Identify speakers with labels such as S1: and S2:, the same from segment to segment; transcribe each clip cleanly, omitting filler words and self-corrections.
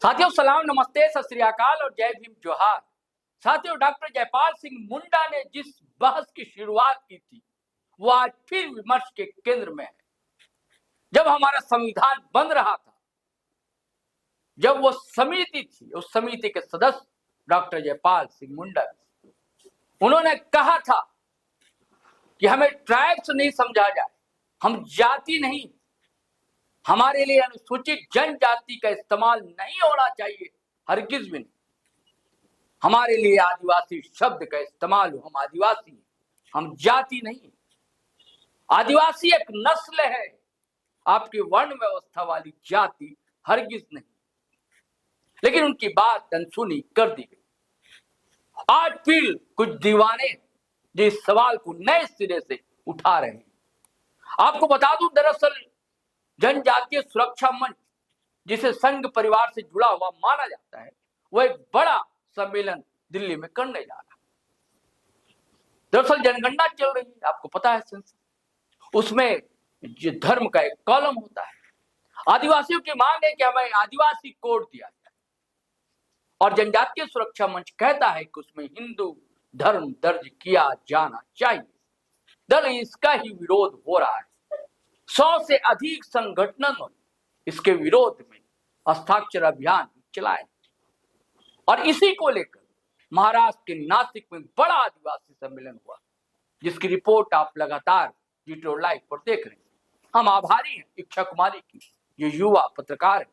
S1: साथियों सलाम, नमस्ते, सत श्री अकाल और जय भीम जोहार। साथियों, डॉक्टर जयपाल सिंह मुंडा ने जिस बहस की शुरुआत की थी वो आज फिर विमर्श के केंद्र में है। जब हमारा संविधान बन रहा था, जब वो समिति थी, उस समिति के सदस्य डॉक्टर जयपाल सिंह मुंडा, उन्होंने कहा था कि हमें ट्राइब्स नहीं समझा जाए, हम जाति नहीं, हमारे लिए अनुसूचित जनजाति का इस्तेमाल नहीं होना चाहिए, हरगिज भी नहीं। हमारे लिए आदिवासी शब्द का इस्तेमाल हो, हम आदिवासी हैं, हम जाति नहीं। आदिवासी एक नस्ल है, आपकी वर्ण व्यवस्था वाली जाति हरगिज नहीं। लेकिन उनकी बात अनसुनी कर दी गई। आज फिर कुछ दीवाने जिस सवाल को नए सिरे से उठा रहे हैं। आपको बता दूं, दरअसल जनजातीय सुरक्षा मंच, जिसे संघ परिवार से जुड़ा हुआ माना जाता है, वो एक बड़ा सम्मेलन दिल्ली में करने जा रहा है। दरअसल जनगणना चल रही है, आपको पता है संसद, उसमें जो धर्म का एक कॉलम होता है। आदिवासियों की मांग है कि हमें आदिवासी कोड दिया जाए और जनजातीय सुरक्षा मंच कहता है कि उसमें हिंदू धर्म दर्ज किया जाना चाहिए। दरअसल इसका ही विरोध हो रहा है। 100 से अधिक संगठनों ने इसके विरोध में हस्ताक्षर अभियान चलाए और इसी को लेकर महाराष्ट्र के नासिक में बड़ा आदिवासी सम्मेलन हुआ, जिसकी रिपोर्ट आप लगातार जीटो लाइव पर देख रहे हैं। हम आभारी हैं इच्छा कुमारी की, जो युवा पत्रकार है,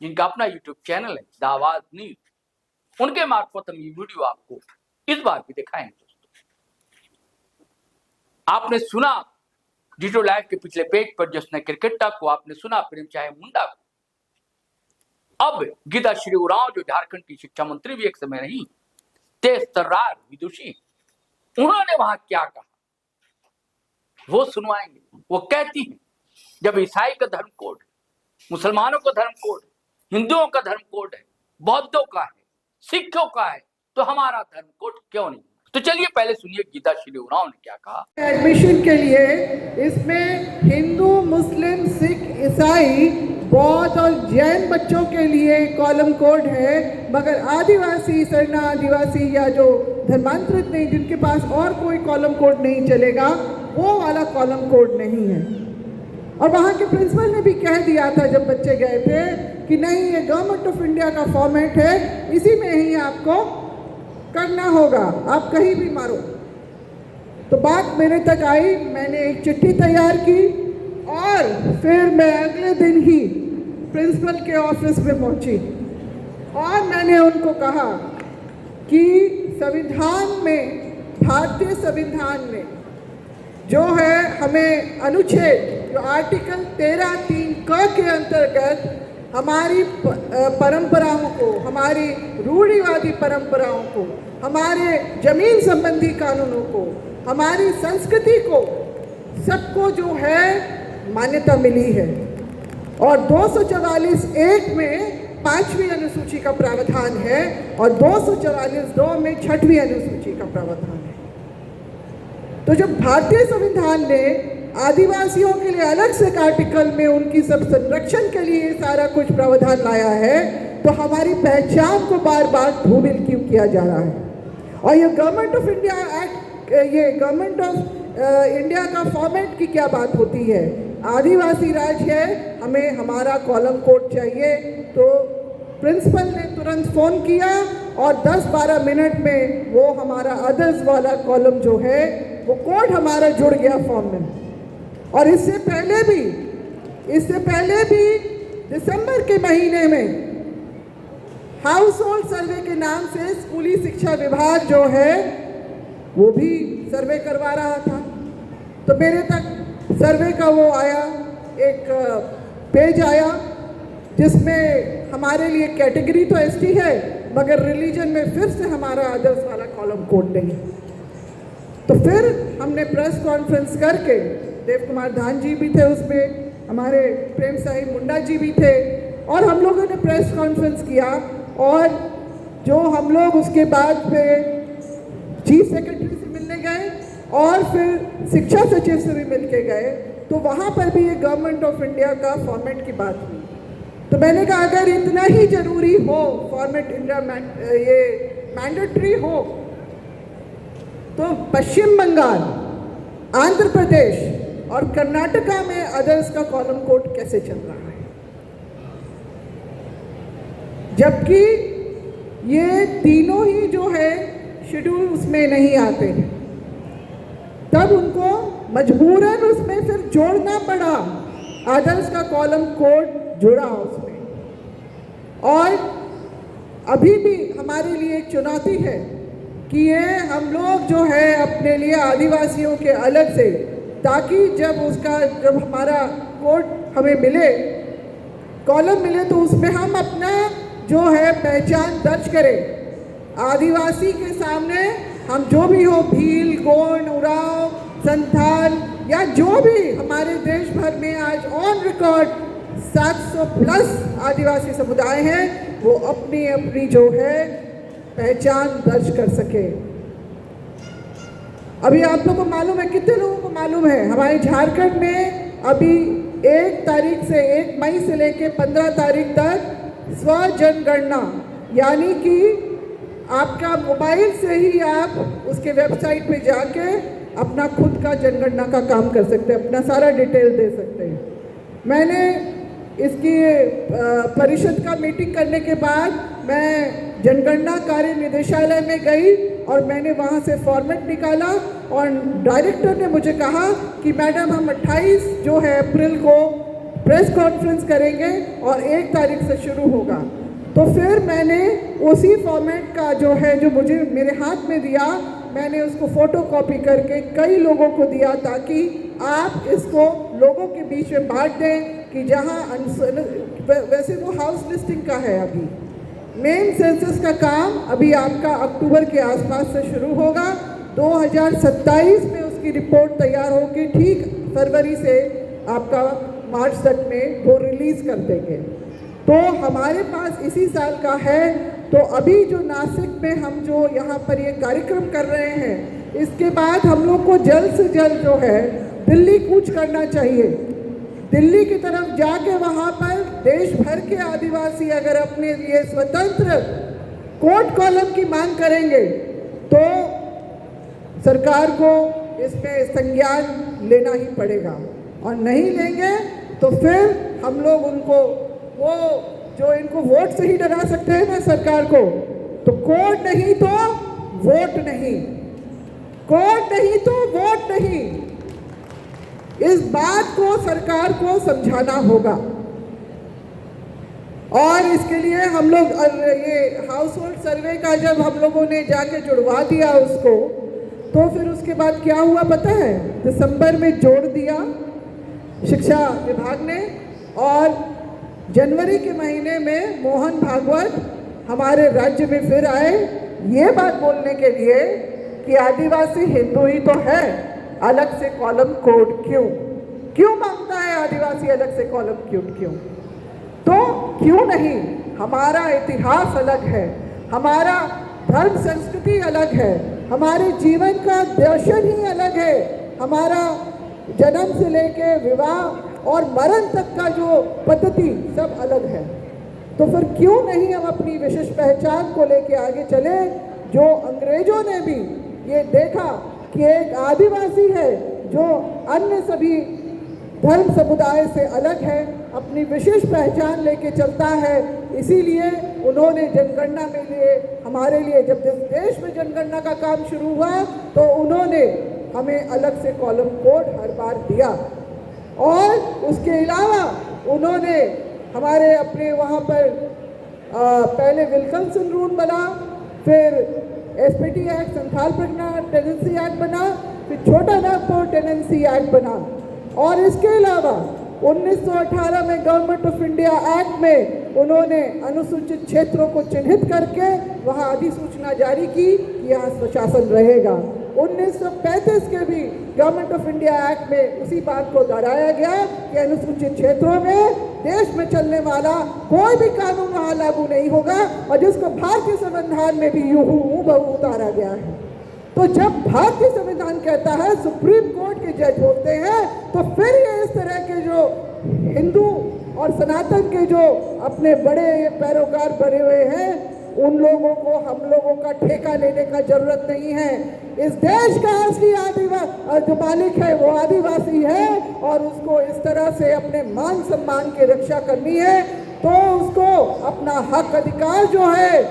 S1: जिनका अपना यूट्यूब चैनल है द आवाज न्यूज। उनके मार्फत हम ये वीडियो आपको इस बार भी दिखाएंगे। दोस्तों, आपने सुना जीटो लाइव के पिछले पेज पर जिसने क्रिकेटर को, आपने सुना प्रेम चाहे मुंडा को, अब गीता श्री उरांव जो झारखंड की शिक्षा मंत्री भी एक समय रही, तेज तर्रार विदुषी, उन्होंने वहां क्या कहा वो सुनवाएंगे। वो कहती है, जब ईसाई का धर्म कोड है, मुसलमानों का धर्म कोड है, हिंदुओं का धर्म कोड है, बौद्धों का है, सिखों का है, तो हमारा धर्म कोड क्यों नहीं? तो चलिए पहले सुनिए गीता श्री उरांव ने क्या कहा।
S2: एडमिशन के लिए इसमें हिंदू, मुस्लिम, सिख, ईसाई, बौद्ध और जैन बच्चों के लिए कॉलम कोड है, मगर आदिवासी, शरणा आदिवासी या जो धर्मांतरित नहीं, जिनके पास और कोई कॉलम कोड नहीं चलेगा, वो वाला कॉलम कोड नहीं है। और वहाँ के प्रिंसिपल ने भी कह दिया था जब बच्चे गए थे कि नहीं, ये गवर्नमेंट ऑफ इंडिया का फॉर्मेट है, इसी में ही आपको करना होगा, आप कहीं भी मारो। तो बात मेरे तक आई, मैंने एक चिट्ठी तैयार की और फिर मैं अगले दिन ही प्रिंसिपल के ऑफिस में पहुंची और मैंने उनको कहा कि संविधान में, भारतीय संविधान में जो है, हमें अनुच्छेद जो आर्टिकल 13(3) क के अंतर्गत हमारी परंपराओं को, हमारी रूढ़िवादी परंपराओं को, हमारे जमीन संबंधी कानूनों को, हमारी संस्कृति को, सबको जो है मान्यता मिली है। और 244(1) में 5वीं अनुसूची का प्रावधान है और 244(2) में 6वीं अनुसूची का प्रावधान है। तो जब भारतीय संविधान ने आदिवासियों के लिए अलग से आर्टिकल में उनकी सब संरक्षण के लिए सारा कुछ प्रावधान लाया है, तो हमारी पहचान को बार बार धूमिल क्यों किया जा रहा है? और ये गवर्नमेंट ऑफ इंडिया एक्ट, ये गवर्नमेंट ऑफ इंडिया का फॉर्मेट की क्या बात होती है? आदिवासी राज्य है, हमें हमारा कॉलम कोड चाहिए। तो प्रिंसिपल ने तुरंत फ़ोन किया और 10-12 मिनट में वो हमारा अदर्स वाला कॉलम जो है, वो कोड हमारा जुड़ गया फॉर्म में। और इससे पहले भी दिसंबर के महीने में हाउस होल्ड सर्वे के नाम से स्कूली शिक्षा विभाग जो है वो भी सर्वे करवा रहा था। तो मेरे तक सर्वे का वो आया, एक पेज आया जिसमें हमारे लिए कैटेगरी तो एसटी है, मगर रिलीजन में फिर से हमारा अदर्स वाला कॉलम कोड नहीं है। तो फिर हमने प्रेस कॉन्फ्रेंस करके, देव कुमार धान जी भी थे उसमें, हमारे प्रेम साहिब मुंडा जी भी थे, और हम लोगों ने प्रेस कॉन्फ्रेंस किया। और जो हम लोग उसके बाद फिर चीफ सेक्रेटरी से मिलने गए और फिर शिक्षा सचिव से भी मिल के गए, तो वहाँ पर भी ये गवर्नमेंट ऑफ इंडिया का फॉर्मेट की बात हुई। तो मैंने कहा अगर इतना ही जरूरी हो फॉर्मेट इंडिया ये मैंडेटरी हो तो पश्चिम बंगाल, आंध्र प्रदेश और कर्नाटका में अदर्स का कॉलम कोड कैसे चल रहा है, जबकि ये तीनों ही जो है शेड्यूल उसमें नहीं आते हैं। तब उनको मजबूरन उसमें फिर जोड़ना पड़ा, अदर्स का कॉलम कोड जुड़ा उसमें। और अभी भी हमारे लिए एक चुनौती है कि ये हम लोग जो है अपने लिए आदिवासियों के अलग से, ताकि जब हमारा कोड हमें मिले, कॉलम मिले, तो उसमें हम अपना जो है पहचान दर्ज करें। आदिवासी के सामने हम जो भी हो, भील, गोंड, उरांव, संथाल या जो भी हमारे देश भर में आज ऑन रिकॉर्ड 700 प्लस आदिवासी समुदाय हैं, वो अपनी अपनी जो है पहचान दर्ज कर सके। अभी आप लोगों को मालूम है, कितने लोगों को मालूम है, हमारे झारखंड में अभी 1 मई से लेके 15 तारीख तक स्व जनगणना, यानी कि आपका मोबाइल से ही आप उसके वेबसाइट पे जाके अपना खुद का जनगणना का काम कर सकते हैं, अपना सारा डिटेल दे सकते हैं। मैंने इसकी परिषद का मीटिंग करने के बाद मैं जनगणना कार्य निदेशालय में गई और मैंने वहाँ से फॉर्मेट निकाला और डायरेक्टर ने मुझे कहा कि मैडम हम 28 जो है अप्रैल को प्रेस कॉन्फ्रेंस करेंगे और 1 तारीख से शुरू होगा। तो फिर मैंने उसी फॉर्मेट का जो है, जो मुझे मेरे हाथ में दिया, मैंने उसको फोटोकॉपी करके कई लोगों को दिया ताकि आप इसको लोगों के बीच में बांट दें कि जहां वैसे वो हाउस लिस्टिंग का है, अभी मेन सेंसस का काम अभी आपका अक्टूबर के आसपास से शुरू होगा। 2027 में उसकी रिपोर्ट तैयार होगी, ठीक फरवरी से आपका मार्च तक में वो रिलीज कर देंगे। तो हमारे पास इसी साल का है। तो अभी जो नासिक में हम जो यहाँ पर ये कार्यक्रम कर रहे हैं, इसके बाद हम लोग को जल्द से जल्द जो है दिल्ली कूच करना चाहिए। दिल्ली की तरफ जाके वहाँ पर देश भर के आदिवासी अगर अपने लिए स्वतंत्र कोड कॉलम की मांग करेंगे तो सरकार को इसमें संज्ञान लेना ही पड़ेगा, और नहीं लेंगे तो फिर हम लोग उनको वो जो इनको वोट से ही डरा सकते हैं ना सरकार को, तो कोड नहीं तो वोट नहीं, कोड नहीं तो वोट नहीं, इस बात को सरकार को समझाना होगा। और इसके लिए हम लोग ये हाउस होल्ड सर्वे का जब हम लोगों ने जाके जुड़वा दिया उसको, तो फिर उसके बाद क्या हुआ पता है, दिसंबर में जोड़ दिया शिक्षा विभाग ने, और जनवरी के महीने में मोहन भागवत हमारे राज्य में फिर आए ये बात बोलने के लिए कि आदिवासी हिंदू ही तो है, अलग से कॉलम कोड क्यों मांगता है आदिवासी अलग से कॉलम कोड क्यों? तो क्यों नहीं, हमारा इतिहास अलग है, हमारा धर्म संस्कृति अलग है, हमारे जीवन का दर्शन ही अलग है, हमारा जन्म से लेके विवाह और मरण तक का जो पद्धति सब अलग है। तो फिर क्यों नहीं हम अपनी विशेष पहचान को लेके आगे चले? जो अंग्रेजों ने भी ये देखा कि एक आदिवासी है जो अन्य सभी धर्म समुदाय से अलग है, अपनी विशेष पहचान लेके चलता है, इसीलिए उन्होंने जनगणना में लिए हमारे लिए, जब देश में जनगणना का काम शुरू हुआ तो उन्होंने हमें अलग से कॉलम कोड हर बार दिया। और उसके अलावा उन्होंने हमारे अपने वहाँ पर पहले विल्किंसन रूल बना, फिर SPT act, Santhal Pargana tenancy act बना, फिर छोटा नागपुर टेनेंसी एक्ट बना, और इसके अलावा 1918 में गवर्नमेंट ऑफ इंडिया एक्ट में उन्होंने अनुसूचित क्षेत्रों को चिन्हित करके वहाँ अधिसूचना जारी की कि यहाँ स्वशासन रहेगा। 1935 के भी गवर्नमेंट ऑफ इंडिया एक्ट में उसी बात को दोहराया गया कि अनुसूचित क्षेत्रों में देश में चलने वाला कोई भी कानून वहाँ लागू नहीं होगा, और जिसको भारतीय संविधान में भी यूं हूबहू उतारा गया है। तो जब भारतीय संविधान कहता है, सुप्रीम कोर्ट के जज बोलते हैं, तो फिर ये इस तरह के जो हिंदू और सनातन के जो अपने बड़े पैरोकार बने हुए हैं उन लोगों को हम लोगों का ठेका लेने का जरूरत नहीं है। इस देश का असली आदिवासी जो मालिक है वो आदिवासी है और उसको इस तरह से अपने मान सम्मान की रक्षा करनी है तो उसको अपना हक अधिकार जो है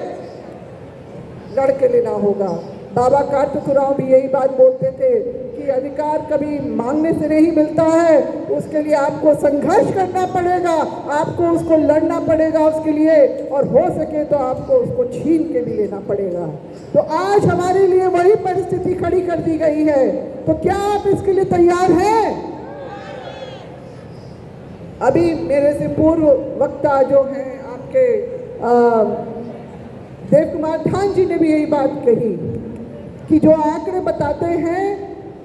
S2: लड़के लेना होगा। बाबा कार्तिकराव भी यही बात बोलते थे कि अधिकार कभी मांगने से नहीं मिलता है, उसके लिए आपको संघर्ष करना पड़ेगा, आपको उसको लड़ना पड़ेगा उसके लिए, और हो सके तो आपको उसको छीन के भी लेना पड़ेगा। तो आज हमारे लिए वही परिस्थिति खड़ी कर दी गई है, तो क्या आप इसके लिए तैयार हैं? अभी मेरे से पूर्व वक्ता जो हैं आपके देव कुमार थान जी ने भी यही बात कही कि जो आंकड़े बताते हैं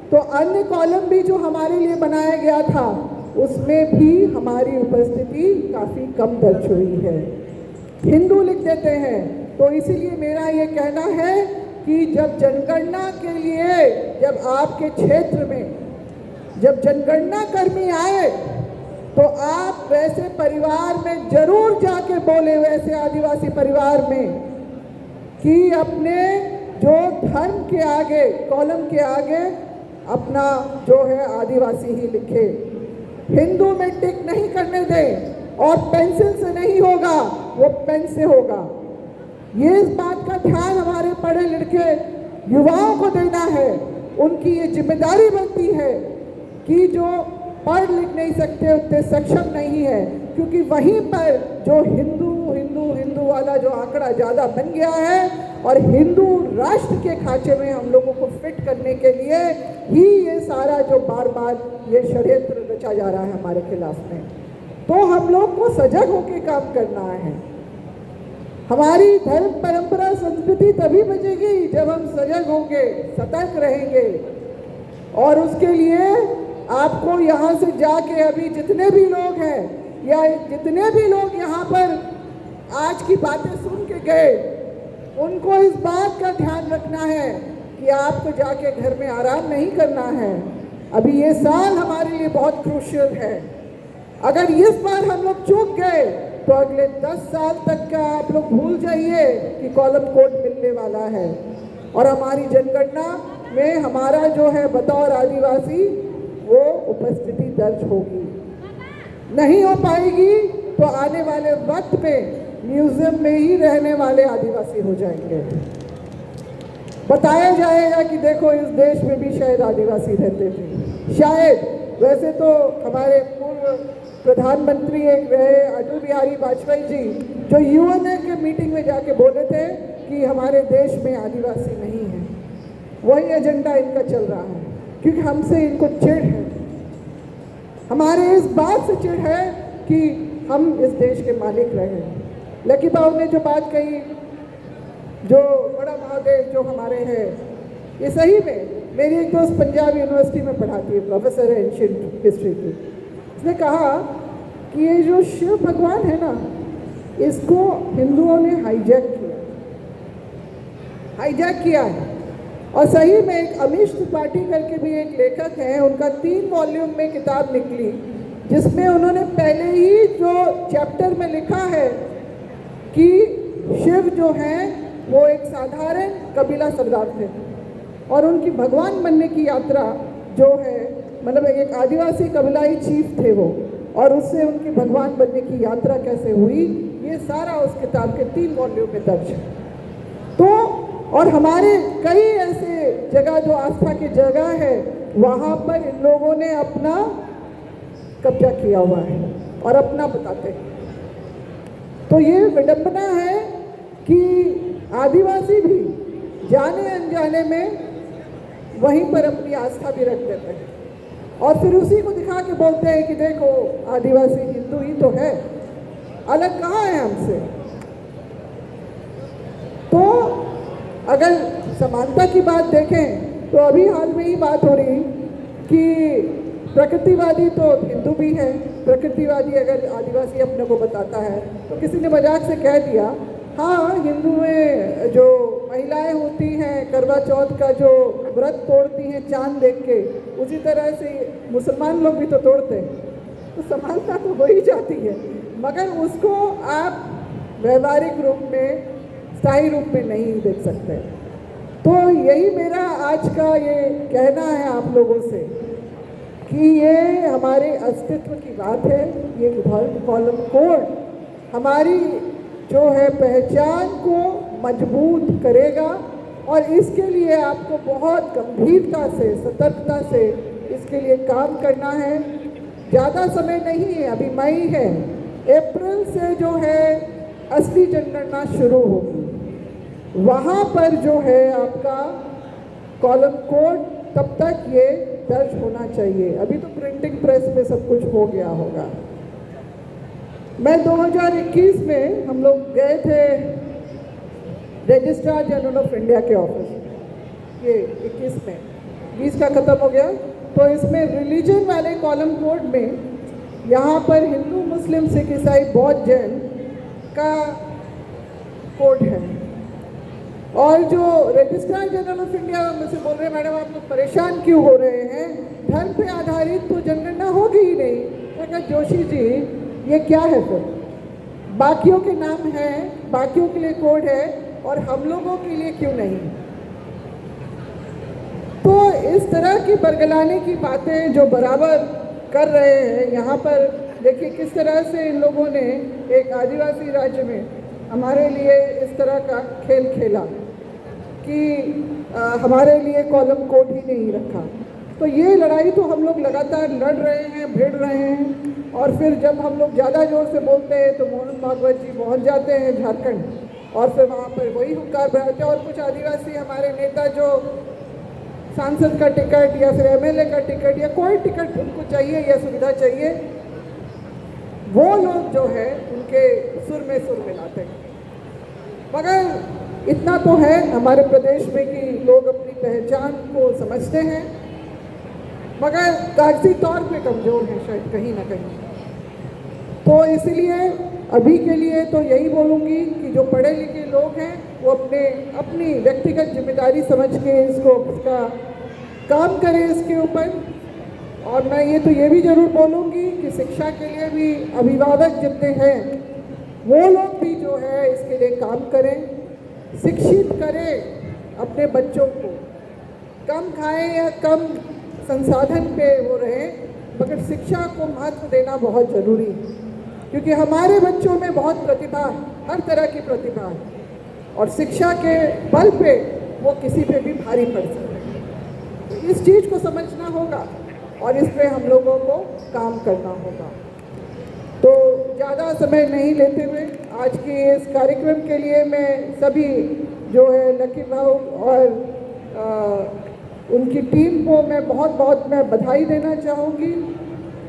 S2: तो अन्य कॉलम भी जो हमारे लिए बनाया गया था उसमें भी हमारी उपस्थिति काफ़ी कम दर्ज हुई है। हिंदू लिख देते हैं, तो इसीलिए मेरा ये कहना है कि जब जनगणना के लिए जब आपके क्षेत्र में जब जनगणना कर्मी आए तो आप वैसे परिवार में जरूर जाके बोले, वैसे आदिवासी परिवार में, कि अपने जो धर्म के आगे कॉलम के आगे अपना जो है आदिवासी ही लिखे, हिंदू में टिक नहीं करने दें, और पेंसिल से नहीं होगा, वो पेन से होगा। ये इस बात का ध्यान हमारे पढ़े लिखे युवाओं को देना है। उनकी ये जिम्मेदारी बनती है कि जो पढ़ लिख नहीं सकते, उतने सक्षम नहीं है, क्योंकि वहीं पर जो हिंदू हिंदू हिंदू वाला जो आंकड़ा ज़्यादा बन गया है, और हिंदू राष्ट्र के खांचे में हम लोगों को फिट करने के लिए ही ये सारा जो बार बार ये षड्यंत्र रचा जा रहा है हमारे खिलाफ में। तो हम लोग को सजग होकर काम करना है। हमारी धर्म परंपरा संस्कृति तभी बचेगी जब हम सजग होंगे, सतर्क रहेंगे। और उसके लिए आपको यहाँ से जाके अभी जितने भी लोग हैं या जितने भी लोग यहाँ पर आज की बातें सुन के गए, उनको इस बात का ध्यान रखना है कि आपको जाके घर में आराम नहीं करना है। अभी ये साल हमारे लिए बहुत क्रूशियल है। अगर इस बार हम लोग चूक गए तो अगले 10 साल तक का आप लोग भूल जाइए कि कॉलम कोड मिलने वाला है। और हमारी जनगणना में हमारा जो है बतौर आदिवासी वो उपस्थिति दर्ज होगी। नहीं हो पाएगी तो आने वाले वक्त में म्यूजियम में ही रहने वाले आदिवासी हो जाएंगे। बताया जाएगा कि देखो इस देश में भी शायद आदिवासी रहते थे, शायद। वैसे तो हमारे पूर्व प्रधानमंत्री एक रहे अटल बिहारी वाजपेयी जी, जो यूएनए के मीटिंग में जाके बोले थे कि हमारे देश में आदिवासी नहीं है। वही एजेंडा इनका चल रहा है, क्योंकि हमसे इनको चिढ़ है, हमारे इस बात से चिढ़ है कि हम इस देश के मालिक रहे। लकी बाबू ने जो बात कही, जो बड़ा महादेव जो हमारे हैं, ये सही में मेरी एक दोस्त पंजाब यूनिवर्सिटी में पढ़ाती है, प्रोफेसर है एंशिएंट हिस्ट्री की। उसने कहा कि ये जो शिव भगवान है ना, इसको हिंदुओं ने हाईजैक किया है। और सही में एक अमीश त्रिपाठी करके भी एक लेखक हैं, उनका 3 वॉल्यूम में किताब निकली, जिसमें उन्होंने पहले ही जो चैप्टर में लिखा है कि शिव जो हैं वो एक साधारण कबीला सरदार थे और उनकी भगवान बनने की यात्रा जो है, मतलब एक आदिवासी कबीलाई चीफ थे वो, और उससे उनकी भगवान बनने की यात्रा कैसे हुई, ये सारा उस किताब के 3 वॉल्यूम में दर्ज है। तो और हमारे कई ऐसे जगह जो आस्था की जगह है, वहाँ पर इन लोगों ने अपना कब्जा किया हुआ है और अपना बताते हैं। तो ये विडंबना है कि आदिवासी भी जाने अनजाने में वहीं पर अपनी आस्था भी रख देते हैं और फिर उसी को दिखा के बोलते हैं कि देखो आदिवासी हिंदू ही तो है, अलग कहाँ है हमसे। तो अगर समानता की बात देखें तो अभी हाल में ही बात हो रही कि प्रकृतिवादी तो हिंदू भी है, प्रकृतिवादी अगर आदिवासी अपने को बताता है तो किसी ने मजाक से कह दिया, हाँ हिंदू में जो महिलाएं होती हैं करवा चौथ का जो व्रत तोड़ती हैं चांद देख के, उसी तरह से मुसलमान लोग भी तो तोड़ते हैं। तो समानता तो हो ही जाती है। मगर उसको आप व्यवहारिक रूप में, स्थायी रूप में नहीं देख सकते। तो यही मेरा आज का ये कहना है आप लोगों से कि ये हमारे अस्तित्व की बात है। ये धर्म कॉलम कोड हमारी जो है पहचान को मजबूत करेगा और इसके लिए आपको बहुत गंभीरता से, सतर्कता से इसके लिए काम करना है। ज़्यादा समय नहीं है, अभी मई है, अप्रैल से जो है असली जनगणना शुरू होगी। वहाँ पर जो है आपका कॉलम कोड तब तक ये दर्ज होना चाहिए। अभी तो प्रिंटिंग प्रेस में सब कुछ हो गया होगा। मैं 2021 में हम लोग गए थे रजिस्ट्रार जनरल ऑफ इंडिया के ऑफिस, ये 21 में, 20 का ख़त्म हो गया। तो इसमें रिलीजन वाले कॉलम कोड में यहाँ पर हिंदू, मुस्लिम, सिख, ईसाई, बौद्ध, जैन का कोड है। और जो रजिस्ट्रार जनरल ऑफ इंडिया मुझसे बोल रहे हैं, मैडम आप लोग परेशान क्यों हो रहे हैं, धर्म पे आधारित तो जनगणना होगी ही नहीं। मैं कहा जोशी जी ये क्या है, फिर बाकियों के नाम हैं, बाकियों के लिए कोड है और हम लोगों के लिए क्यों नहीं। तो इस तरह की बरगलाने की बातें जो बराबर कर रहे हैं यहाँ पर, देखिए किस तरह से इन लोगों ने एक आदिवासी राज्य में हमारे लिए इस तरह का खेल खेला कि हमारे लिए कॉलम कोड ही नहीं रखा। तो ये लड़ाई तो हम लोग लगातार लड़ रहे हैं, भिड़ रहे हैं। और फिर जब हम लोग ज़्यादा जोर से बोलते हैं तो मोहन भागवत जी पहुँच जाते हैं झारखंड और फिर वहाँ पर वही हुंकार भराते हैं। और कुछ आदिवासी हमारे नेता जो सांसद का टिकट या फिर एमएलए का टिकट या कोई टिकट उनको चाहिए या सुविधा चाहिए, वो लोग जो है उनके सुर में सुर मिलाते हैं। मगर इतना तो है हमारे प्रदेश में कि लोग अपनी पहचान को समझते हैं, मगर कागजी तौर पे कमज़ोर हैं शायद कहीं ना कहीं। तो इसलिए अभी के लिए तो यही बोलूँगी कि जो पढ़े लिखे लोग हैं वो अपनी व्यक्तिगत जिम्मेदारी समझ के इसका काम करें इसके ऊपर। और मैं ये भी ज़रूर बोलूँगी कि शिक्षा के लिए भी अभिभावक जितने हैं वो लोग भी जो है इसके लिए काम करें, शिक्षित करें अपने बच्चों को। कम खाएं या कम संसाधन पे वो रहें, मगर शिक्षा को महत्व देना बहुत ज़रूरी है, क्योंकि हमारे बच्चों में बहुत प्रतिभा, हर तरह की प्रतिभा है और शिक्षा के बल पे वो किसी पे भी भारी पड़ सकते हैं। तो इस चीज़ को समझना होगा और इस पे हम लोगों को काम करना होगा। तो ज़्यादा समय नहीं लेते हुए आज के इस कार्यक्रम के लिए मैं सभी जो है लकी भाऊ और उनकी टीम को मैं बहुत बधाई देना चाहूँगी।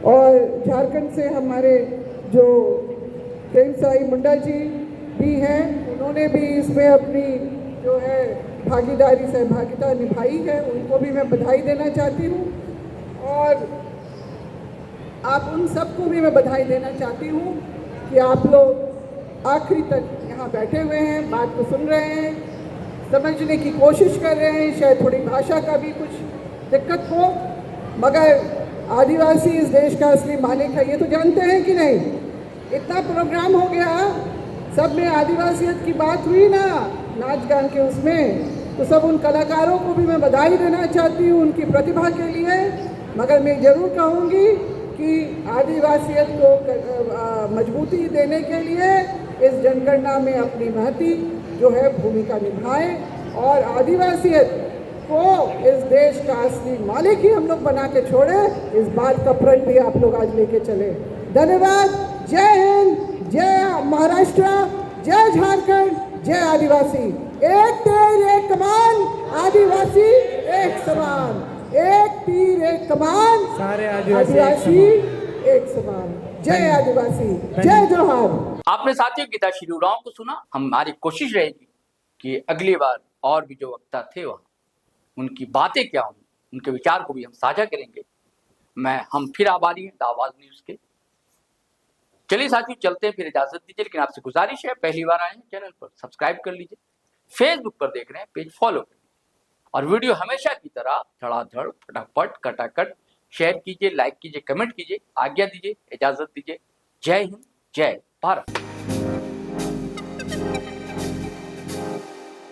S2: और झारखंड से हमारे जो प्रेम साई मुंडा जी भी हैं, उन्होंने भी इसमें अपनी जो है सहभागिता निभाई है, उनको भी मैं बधाई देना चाहती हूँ। और आप उन सबको भी मैं बधाई देना चाहती हूँ कि आप लोग आखिरी तक यहाँ बैठे हुए हैं, बात को सुन रहे हैं, समझने की कोशिश कर रहे हैं। शायद थोड़ी भाषा का भी कुछ दिक्कत हो, मगर आदिवासी इस देश का असली मालिक है, ये तो जानते हैं कि नहीं। इतना प्रोग्राम हो गया, सब में आदिवासियत की बात हुई ना, नाच गान के उसमें, तो सब उन कलाकारों को भी मैं बधाई देना चाहती हूँ उनकी प्रतिभा के लिए। मगर मैं ज़रूर कहूँगी कि आदिवासियत को मजबूती देने के लिए इस जनगणना में अपनी महती जो है भूमिका निभाएं और आदिवासियत को इस देश का असली मालिक ही हम लोग बना के छोड़े, इस बात का प्रण भी आप लोग आज लेके चले। धन्यवाद। जय हिंद, जय महाराष्ट्र, जय झारखंड, जय आदिवासी। एक तीर एक कमान, आदिवासी एक समान। एक तीर एक कमान,
S3: सारे
S2: आदिवासी एक समान। जय आदिवासी, जय जोहार।
S1: आपने साथियों गीता श्री उरांव को सुना। हमारी कोशिश रहेगी कि अगली बार और भी जो वक्ता थे वहाँ उनकी बातें क्या होंगी, उनके विचार को भी हम साझा करेंगे। हम फिर आभारी हैं द आवाज न्यूज के। चलिए साथियों चलते हैं, फिर इजाजत दीजिए, लेकिन आपसे गुजारिश है पहली बार आए हैं चैनल पर सब्सक्राइब कर लीजिए, फेसबुक पर देख रहे हैं पेज फॉलो करिए और वीडियो हमेशा की तरह धड़ाधड़ फटाफट कटाकट शेयर कीजिए, लाइक कीजिए, कमेंट कीजिए, आज्ञा दीजिए, इजाजत दीजिए। जय हिंद, जय भारत।